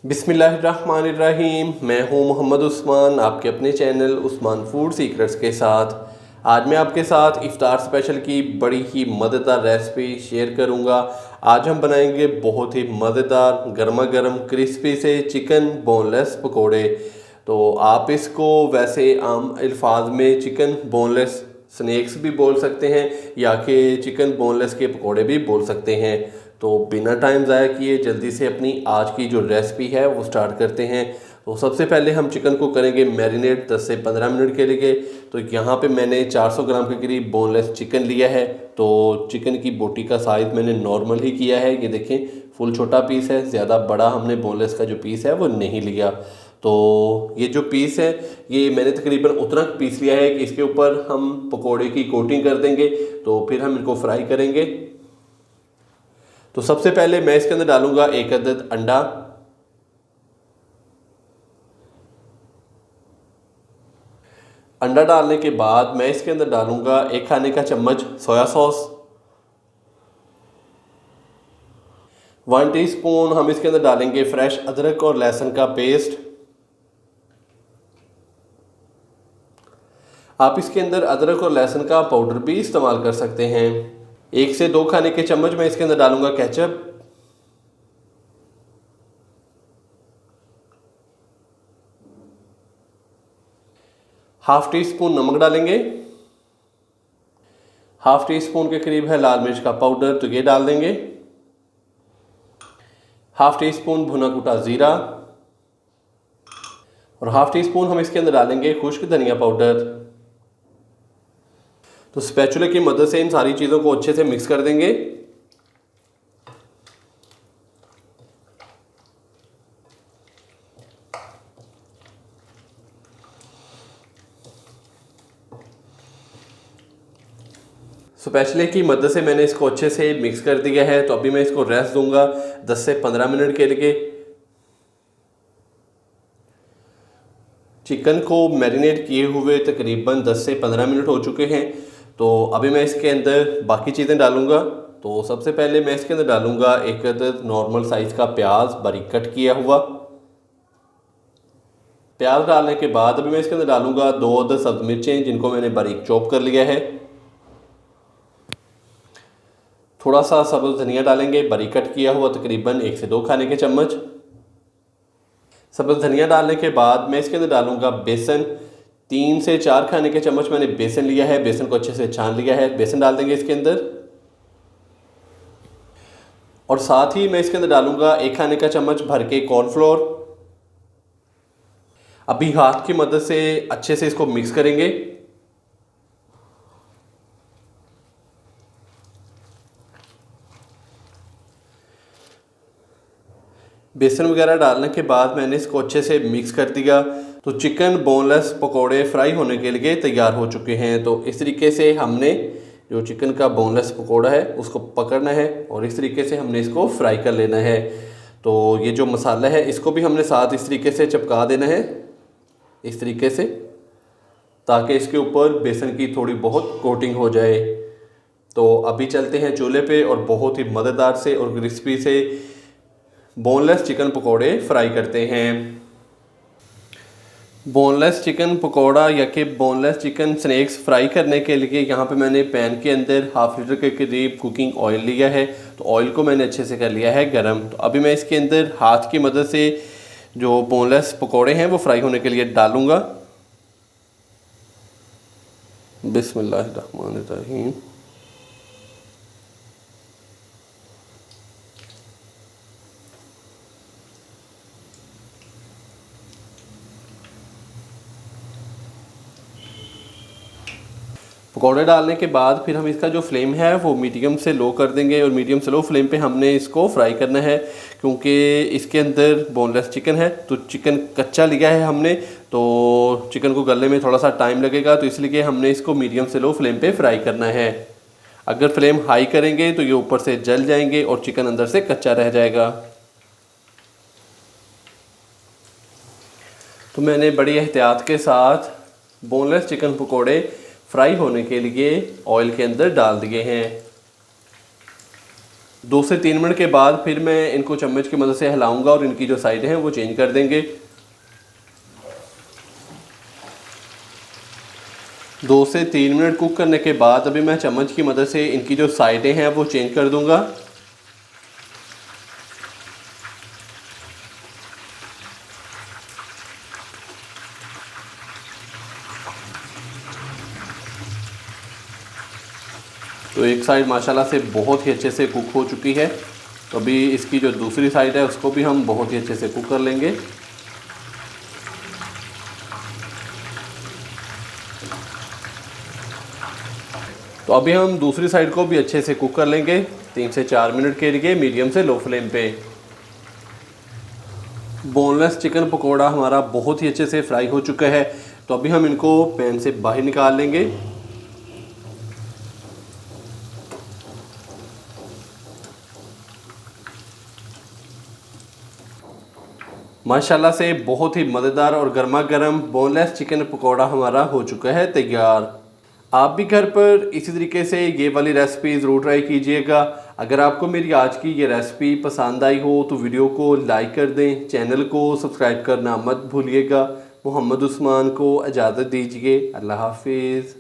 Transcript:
बिस्मिल्लाहिर्रहमानिर्रहीम। मैं हूं मोहम्मद उस्मान, आपके अपने चैनल उस्मान फूड सीक्रेट्स के साथ। आज मैं आपके साथ इफ्तार स्पेशल की बड़ी ही मज़ेदार रेसिपी शेयर करूंगा। आज हम बनाएंगे बहुत ही मज़ेदार गर्मा गर्म क्रिस्पी से चिकन बोनलेस पकोड़े। तो आप इसको वैसे आम अल्फाज में चिकन बोनलेस स्नैक्स भी बोल सकते हैं या कि चिकन बोनलेस के पकोड़े भी बोल सकते हैं। तो बिना टाइम ज़ाया किए जल्दी से अपनी आज की जो रेसिपी है वो स्टार्ट करते हैं। तो सबसे पहले हम चिकन को करेंगे मैरिनेट 10 से 15 मिनट के लिए। तो यहाँ पे मैंने 400 ग्राम के करीब बोनलेस चिकन लिया है। तो चिकन की बोटी का साइज़ मैंने नॉर्मल ही किया है। ये देखें, फुल छोटा पीस है, ज़्यादा बड़ा हमने बोनलेस का जो पीस है वो नहीं लिया। तो ये जो पीस है ये मैंने तकरीबन उतना पीस लिया है कि इसके ऊपर हम पकोड़े की कोटिंग कर देंगे। तो फिर हम इनको फ्राई करेंगे। तो सबसे पहले मैं इसके अंदर डालूंगा एक अदद अंडा। अंडा डालने के बाद मैं इसके अंदर डालूंगा 1 खाने का चम्मच सोया सॉस। 1 टीस्पून हम इसके अंदर डालेंगे फ्रेश अदरक और लहसुन का पेस्ट। आप इसके अंदर अदरक और लहसुन का पाउडर भी इस्तेमाल कर सकते हैं। 1 से 2 खाने के चम्मच मैं इसके अंदर डालूंगा केचप। हाफ टी स्पून नमक डालेंगे। हाफ टी स्पून के करीब है लाल मिर्च का पाउडर, तो ये डाल देंगे। हाफ टी स्पून भुना कुटा ज़ीरा और हाफ टी स्पून हम इसके अंदर डालेंगे खुश्क धनिया पाउडर। तो स्पैचुला की मदद से इन सारी चीज़ों को अच्छे से मिक्स कर देंगे। स्पैचुले की मदद से मैंने इसको अच्छे से मिक्स कर दिया है। तो अभी मैं इसको रेस्ट दूंगा 10 से 15 मिनट के लिए। चिकन को मैरिनेट किए हुए तकरीबन 10 से 15 मिनट हो चुके हैं। तो अभी मैं इसके अंदर बाकी चीज़ें डालूंगा। तो सबसे पहले मैं इसके अंदर डालूंगा एक अदद नॉर्मल साइज़ का प्याज बारीक कट किया हुआ। प्याज डालने के बाद अभी मैं इसके अंदर डालूंगा 2 अदद सब्ज़ मिर्चें जिनको मैंने बारीक चॉप कर लिया है। थोड़ा सा सब्ज़ धनिया डालेंगे बारीक कट किया हुआ, तकरीबन 1 से 2 खाने के चम्मच। सब्ज़ धनिया डालने के बाद मैं इसके अंदर डालूंगा बेसन। 3 से 4 खाने के चम्मच मैंने बेसन लिया है। बेसन को अच्छे से छान लिया है। बेसन डाल देंगे इसके अंदर। और साथ ही मैं इसके अंदर डालूंगा 1 खाने का चम्मच भर के कॉर्नफ्लोर। अभी हाथ की मदद से अच्छे से इसको मिक्स करेंगे। बेसन वगैरह डालने के बाद मैंने इसको अच्छे से मिक्स कर दिया। तो चिकन बोनलेस पकोड़े फ्राई होने के लिए तैयार हो चुके हैं। तो इस तरीके से हमने जो चिकन का बोनलेस पकोड़ा है उसको पकड़ना है और इस तरीके से हमने इसको फ्राई कर लेना है। तो ये जो मसाला है इसको भी हमने साथ इस तरीके से चिपका देना है, इस तरीके से, ताकि इसके ऊपर बेसन की थोड़ी बहुत कोटिंग हो जाए। तो अभी चलते हैं चूल्हे पे और बहुत ही मज़ेदार से और क्रिस्पी से बोनलेस चिकन पकोड़े फ्राई करते हैं। बोनलेस चिकन पकोड़ा या कि बोनलेस चिकन स्नैक्स फ्राई करने के लिए यहाँ पे मैंने पैन के अंदर हाफ लीटर के करीब कुकिंग ऑयल लिया है। तो ऑयल को मैंने अच्छे से कर लिया है गरम। तो अभी मैं इसके अंदर हाथ की मदद से जो बोनलेस पकोड़े हैं वो फ्राई होने के लिए डालूँगा। बिस्मिल्लाहिर्रहमानिर्रहीम। पकौड़े डालने के बाद फिर हम इसका जो फ्लेम है वो मीडियम से लो कर देंगे और मीडियम से लो फ्लेम पे हमने इसको फ्राई करना है। क्योंकि इसके अंदर बोनलेस चिकन है तो चिकन कच्चा लिया है हमने, तो चिकन को गलने में थोड़ा सा टाइम लगेगा। तो इसलिए हमने इसको मीडियम से लो फ्लेम पे फ्राई करना है। अगर फ्लेम हाई करेंगे तो ये ऊपर से जल जाएंगे और चिकन अंदर से कच्चा रह जाएगा। तो मैंने बड़ी एहतियात के साथ बोनलेस चिकन पकोड़े फ्राई होने के लिए ऑयल के अंदर डाल दिए हैं। 2 से 3 मिनट के बाद फिर मैं इनको चम्मच की मदद से हिलाऊंगा और इनकी जो साइडें हैं वो चेंज कर देंगे। 2 से 3 मिनट कुक करने के बाद अभी मैं चम्मच की मदद से इनकी जो साइडें हैं वो चेंज कर दूंगा। तो एक साइड माशाल्लाह से बहुत ही अच्छे से कुक हो चुकी है। तो अभी इसकी जो दूसरी साइड है उसको भी हम बहुत ही अच्छे से कुक कर लेंगे। तो अभी हम दूसरी साइड को भी अच्छे से कुक कर लेंगे 3 से 4 मिनट के लिए मीडियम से लो फ्लेम पे। बोनलेस चिकन पकोड़ा हमारा बहुत ही अच्छे से फ्राई हो चुका है। तो अभी हम इनको पैन से बाहर निकाल लेंगे। माशाल्लाह से बहुत ही मज़ेदार और गर्मा गर्म बोनलेस चिकन पकोड़ा हमारा हो चुका है तैयार। आप भी घर पर इसी तरीके से ये वाली रेसिपी ज़रूर ट्राई कीजिएगा। अगर आपको मेरी आज की ये रेसिपी पसंद आई हो तो वीडियो को लाइक कर दें, चैनल को सब्सक्राइब करना मत भूलिएगा। मोहम्मद उस्मान को इजाज़त दीजिए। अल्लाह हाफिज़।